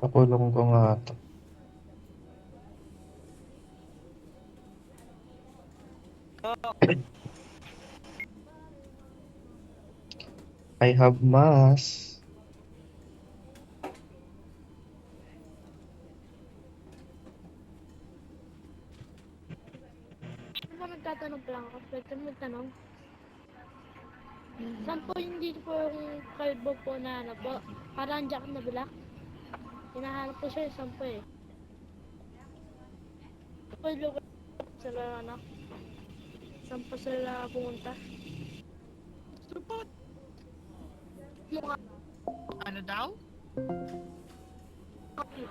Pakulong ko nga 'to. I have mass. Ano ba nagtatanong pa lang ako? Pwede mo magtanong? Saan po hindi po yung kalbo po na ano po? Parang jack na black? Hinahanap po siya, saan po eh? Po yung lugar sila ano? Saan po sila pumunta? Support. Mukha. Ano daw?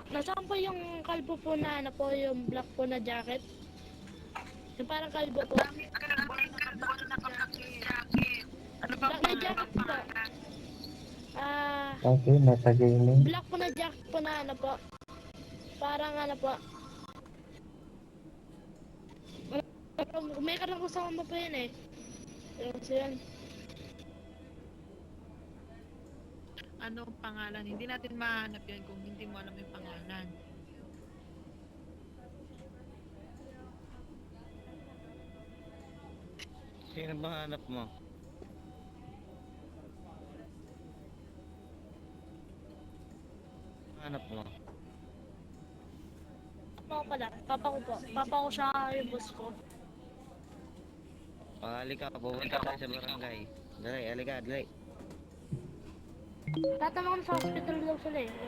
Nasaan po yung kalbo po na ano po, yung black po na jacket? Yung parang kalbo po. Ano ba Black na jacket po. Ah, Okay, nasa gaming. black po na jacket po na ano po. Parang ano po. May karang kasama po yun eh. So yun. Ano ang pangalan? Hindi natin mahanap yan kung hindi mo alam yung pangalan. Sino ba hanap mo? Hanap mo? Papa ko pala. Papa ko po. Papa ko siya yung boss ko. Halika, pupunta tayo sa barangay. Dali, halika, dali. Tatanong sa hospital daw sila eh.